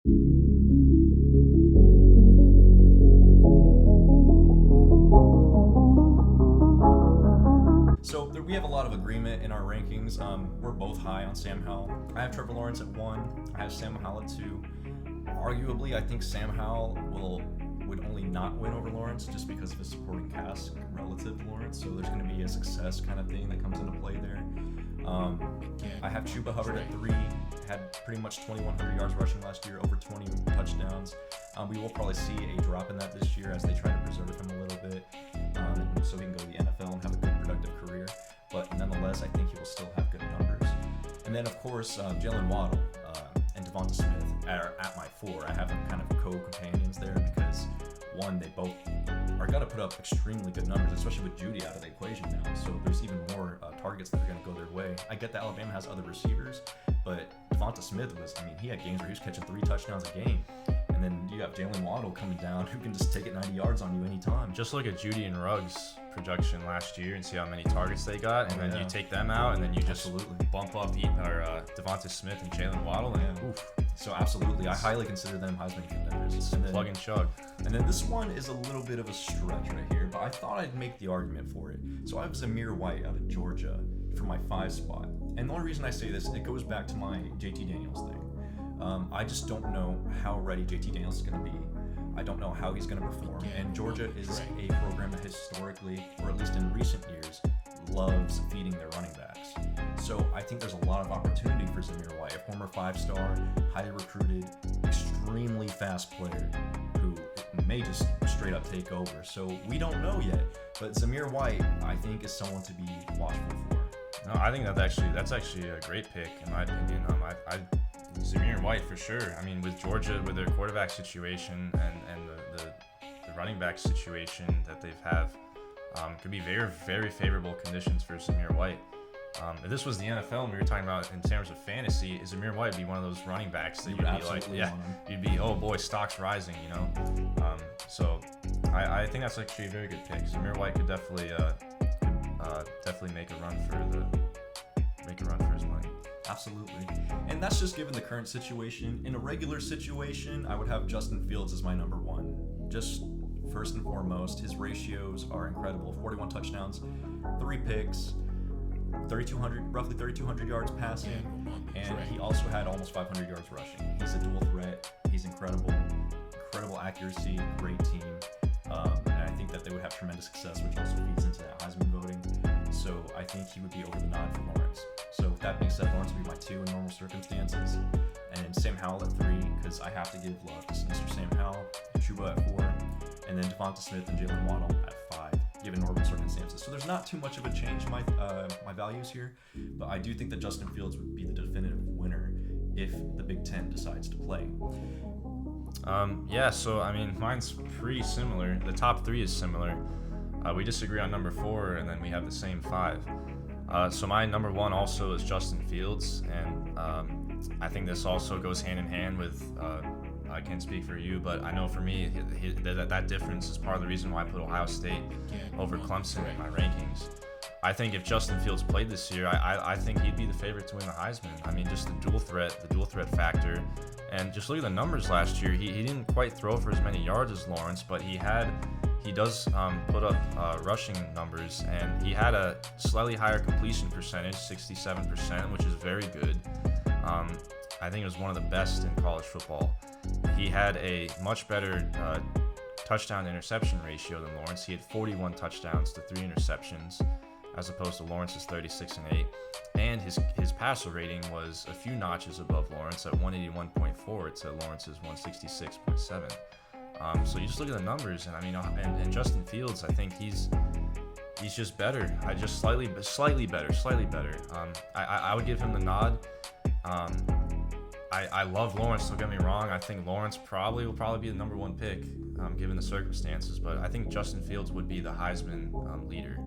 So we have a lot of agreement in our rankings. We're both high on Sam Howell. I have Trevor Lawrence at 1. I have Sam Howell at 2. Arguably, I think Sam Howell would only not win over Lawrence just because of his supporting cast relative to Lawrence. So there's going to be a success kind of thing that comes into play there. I have Chuba Hubbard at 3. Had pretty much 2,100 yards rushing last year, over 20 touchdowns. We will probably see a drop in that this year as they try to preserve him a little bit, so he can go to the NFL and have a good productive career. But nonetheless, I think he will still have good numbers. And then, of course, Jalen Waddle and Devonta Smith are at my 4. I have them kind of co-companions there because, one, they both are going to put up extremely good numbers, especially with Judy out of the equation now. So there's even more targets that are going to go their way. I get that Alabama has other receivers, but Devonta Smith he had games where he was catching 3 touchdowns a game. And then you have Jalen Waddle coming down who can just take it 90 yards on you anytime. Just look at Judy and Ruggs' production last year and see how many targets they got, and then you take them out, and then you just bump up Devonta Smith and Jalen Waddle, and oof. So absolutely, I highly consider them Heisman contenders. Plug and chug. And then this one is a little bit of a stretch right here, but I thought I'd make the argument for it. So I have Zamir White out of Georgia for my 5 spot. And the only reason I say this, it goes back to my JT Daniels thing. I just don't know how ready JT Daniels is going to be. I don't know how he's going to perform. And Georgia is a program that historically, or at least in recent years, loves feeding their running backs. So I think there's a lot of opportunity for Zamir White, a former 5-star, highly recruited, extremely fast player who may just straight up take over. So we don't know yet, but Zamir White, I think, is someone to be watchful for. No, I think that's actually a great pick in my opinion. Zamir White for sure. I mean, with Georgia, with their quarterback situation and the running back situation that they have, could be very, very favorable conditions for Zamir White. If this was the NFL and we were talking about in terms of fantasy, Zamir White would be one of those running backs that you'd be like, you'd be, oh boy, stock's rising, you know. So I think that's actually a very good pick. Zamir White could definitely make a run for his money. Absolutely. And that's just given the current situation. In a regular situation, I would have Justin Fields as my number 1. Just first and foremost, his ratios are incredible. 41 touchdowns, 3 picks, roughly 3,200 yards passing, and he also had almost 500 yards rushing. He's a dual threat. He's incredible accuracy, great team. And I think that they would have tremendous success, which also feeds into that Heisman voting. So I think he would be over the nod for Lawrence. So with that being said, Lawrence would be my 2 in normal circumstances, and Sam Howell at 3 because I have to give love to Mr. Sam Howell, Chuba at 4, and then Devonta Smith and Jalen Waddle at 5, given normal circumstances. So there's not too much of a change in my values here, but I do think that Justin Fields would be the definitive winner if the Big Ten decides to play. So I mean, mine's pretty similar. The top 3 is similar. We disagree on number 4, and then we have the same 5. So my number 1 also is Justin Fields, and I think this also goes hand in hand with, I can't speak for you, but I know for me, that difference is part of the reason why I put Ohio State over Clemson in my rankings. I think if Justin Fields played this year, I think he'd be the favorite to win the Heisman. I mean, just the dual threat factor. And just look at the numbers last year. He didn't quite throw for as many yards as Lawrence, but he does put up rushing numbers, and he had a slightly higher completion percentage, 67%, which is very good. I think it was one of the best in college football. He had a much better touchdown-interception ratio than Lawrence. He had 41 touchdowns to 3 interceptions, as opposed to Lawrence's 36 and 8. And his passer rating was a few notches above Lawrence at 181.4 to Lawrence's 166.7. So you just look at the numbers, and I mean, and Justin Fields, I think he's just better. Slightly better. I would give him the nod. I love Lawrence, don't get me wrong. I think Lawrence will probably be the number 1 pick, given the circumstances. But I think Justin Fields would be the Heisman leader.